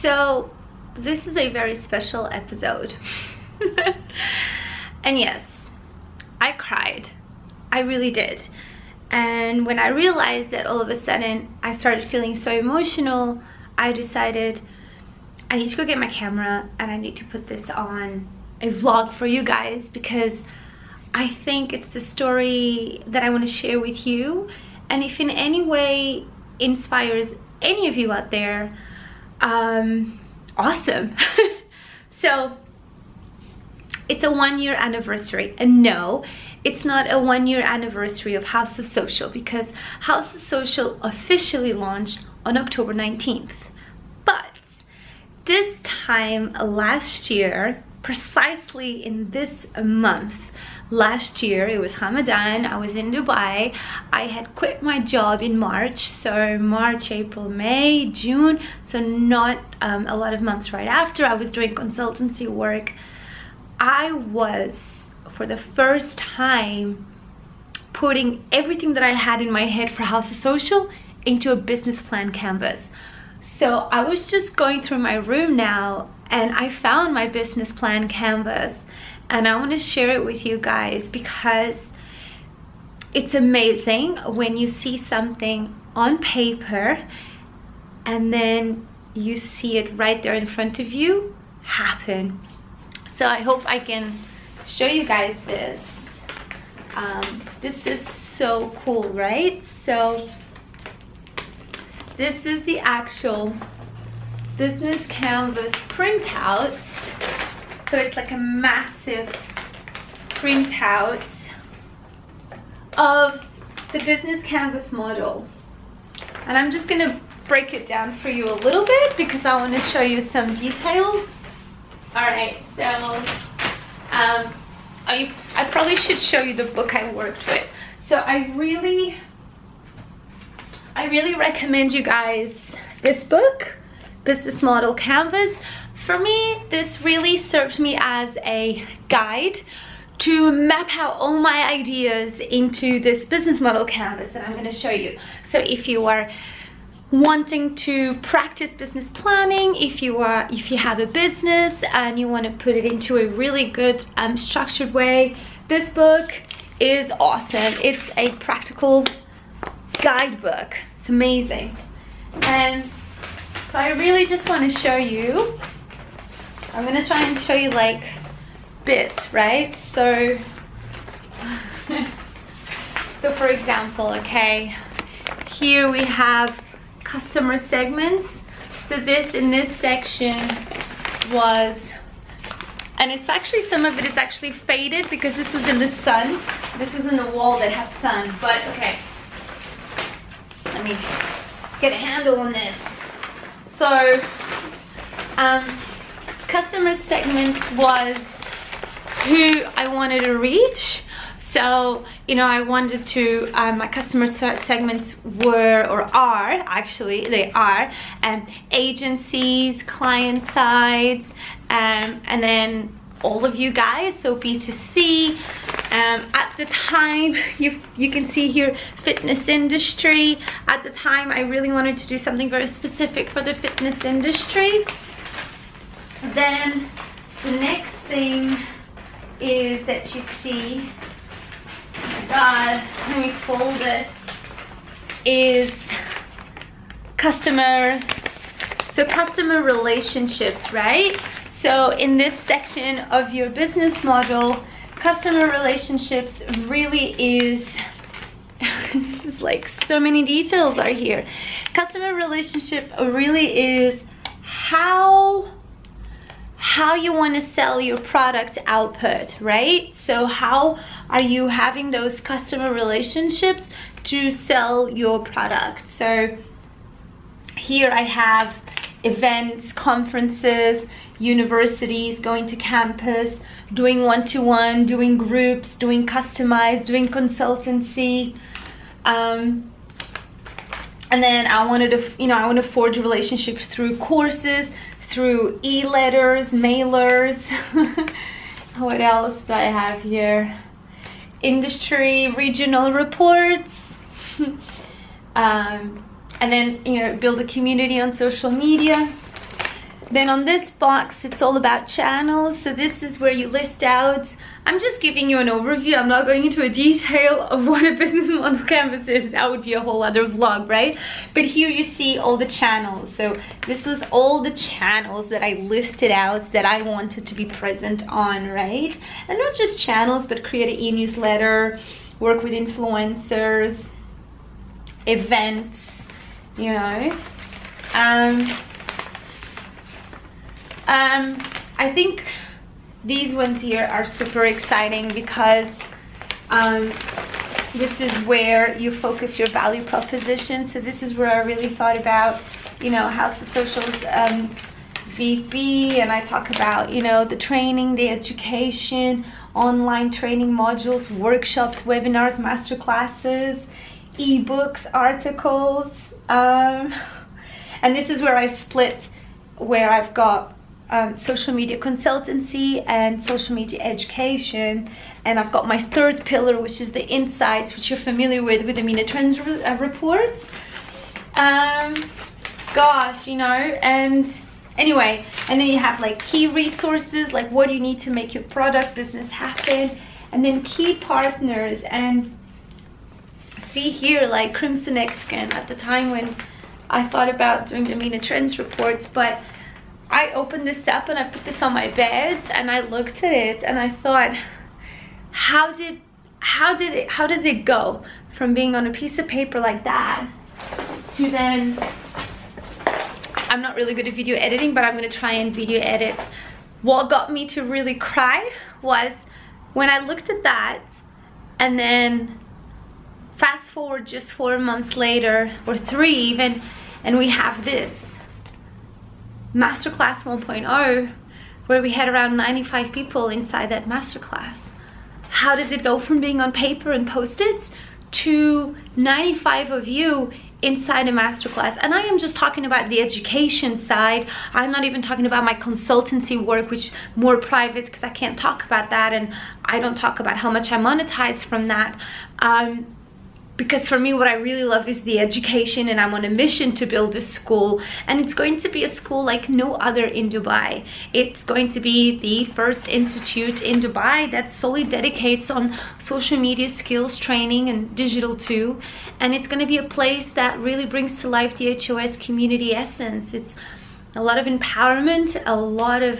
So this is a very special episode. And yes, I cried. I really did. And when I realized that all of a sudden I started feeling so emotional, I decided I need to go get my camera and I need to put this on a vlog for you guys, because I think it's the story that I want to share with you. And if in any way inspires any of you out there, awesome. So it's a 1-year anniversary, and no, it's not a 1-year anniversary of House of Social, because House of Social officially launched on October 19th. But this time last year, precisely in this month, last year, it was Ramadan, I was in Dubai, I had quit my job in March, so March, April, May, June, so not a lot of months right after. I was doing consultancy work. I was, for the first time, putting everything that I had in my head for House of Social into a business plan canvas. So I was just going through my room now and I found my business plan canvas, and I want to share it with you guys because it's amazing when you see something on paper and then you see it right there in front of you happen. So I hope I can show you guys this. This is so cool, right? So this is the actual business canvas printout. So it's like a massive printout of the business canvas model. And I'm just gonna break it down for you a little bit because I want to show you some details. All right, so I probably should show you the book I worked with. So I really recommend you guys this book, Business Model Canvas. For me, this really served me as a guide to map out all my ideas into this business model canvas that I'm going to show you. So if you are wanting to practice business planning, if you have a business and you want to put it into a really good structured way, this book is awesome. It's a practical guidebook. It's amazing. And so I really just want to show you, I'm going to try and show you like bits, right? So for example, okay, here we have customer segments. So this in this section was, and it's actually, some of it is actually faded because this was in the sun. This was in a wall that had sun, but okay, let me get a handle on this. So customer segments was who I wanted to reach. So, you know, I wanted to, my customer segments were, or are, actually, they are agencies, client sides, and then all of you guys, so B2C. At the time, you can see here, fitness industry. At the time, I really wanted to do something very specific for the fitness industry. Then the next thing is that you see, oh my God, let me fold this, is customer relationships, right? So in this section of your business model, customer relationships really is, this is like so many details are here. Customer relationship really is how you want to sell your product output, right? So how are you having those customer relationships to sell your product? So here I have events, conferences, universities, going to campus, doing one-to-one, doing groups, doing customized, doing consultancy. And then I wanted to, I want to forge relationships through courses, through e-letters, mailers. What else do I have here? Industry, regional reports. And then, build a community on social media. Then on this box, it's all about channels. So this is where you list out. I'm just giving you an overview. I'm not going into a detail of what a business model canvas is. That would be a whole other vlog, right? But here you see all the channels. So this was all the channels that I listed out that I wanted to be present on, right? And not just channels, but create an e-newsletter, work with influencers, events, you know. I think these ones here are super exciting because this is where you focus your value proposition. So this is where I really thought about, you know, House of Social's VP, and I talk about, you know, the training, the education, online training modules, workshops, webinars, masterclasses, ebooks, articles, and this is where I split, where I've got social media consultancy and social media education, and I've got my third pillar, which is the insights, which you're familiar with the MENA Trends reports. Gosh, you know, and anyway, and then you have like key resources, like what do you need to make your product business happen, and then key partners. And see here, like Crimson X-Scan at the time when I thought about doing the MENA Trends reports, but I opened this up and I put this on my bed and I looked at it and I thought, how does it go from being on a piece of paper like that to then, I'm not really good at video editing, but I'm gonna try and video edit. What got me to really cry was when I looked at that, and then fast forward just 4 months later, or 3 even, and we have this Masterclass 1.0, where we had around 95 people inside that masterclass. How does it go from being on paper and post-its to 95 of you inside a masterclass? And I am just talking about the education side. I'm not even talking about my consultancy work, which is more private because I can't talk about that, and I don't talk about how much I monetize from that. Because for me, what I really love is the education, and I'm on a mission to build a school, and it's going to be a school like no other in Dubai. It's going to be the first institute in Dubai that solely dedicates on social media skills training and digital too, and it's going to be a place that really brings to life the HOS community essence. It's a lot of empowerment, a lot of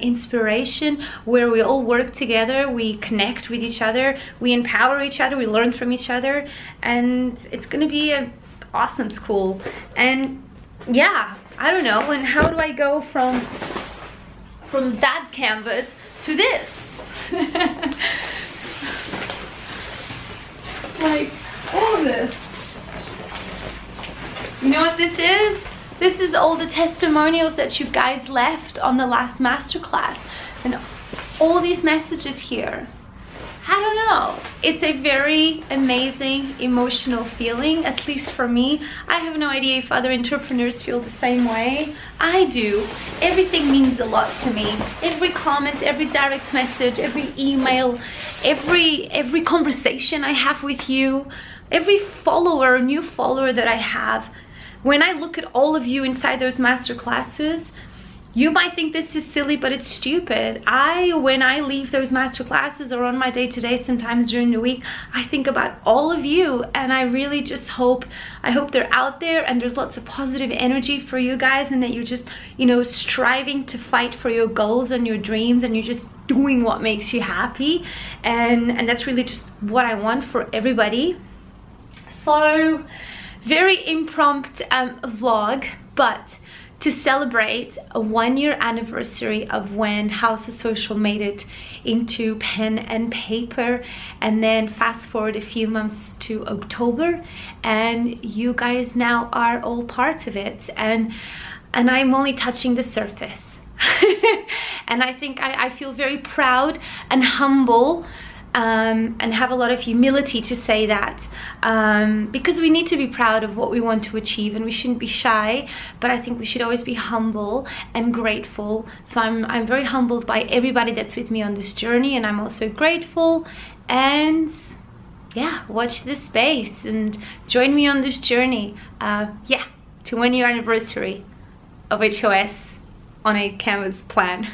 inspiration, where we all work together, we connect with each other, we empower each other, we learn from each other, and it's gonna be an awesome school. And yeah, I don't know, and how do I go from that canvas to this? Like, all of this. You know what this is? This is all the testimonials that you guys left on the last masterclass, and all these messages here. I don't know. It's a very amazing emotional feeling, at least for me. I have no idea if other entrepreneurs feel the same way. I do. Everything means a lot to me. Every comment, every direct message, every email, every conversation I have with you, every follower, new follower that I have. When I look at all of you inside those master classes, you might think this is silly, but it's stupid. When I leave those master classes or on my day-to-day, sometimes during the week, I think about all of you, and I really just hope they're out there and there's lots of positive energy for you guys, and that you're just, you know, striving to fight for your goals and your dreams, and you're just doing what makes you happy. And that's really just what I want for everybody. So, very impromptu vlog, but to celebrate a 1-year anniversary of when House of Social made it into pen and paper, and then fast forward a few months to October, and you guys now are all part of it, and I'm only touching the surface. And I think I feel very proud and humble, and have a lot of humility to say that, because we need to be proud of what we want to achieve, and we shouldn't be shy, but I think we should always be humble and grateful. So I'm very humbled by everybody that's with me on this journey, and I'm also grateful. And yeah, watch this space and join me on this journey, yeah, to 1-year anniversary of HOS. on a canvas plan.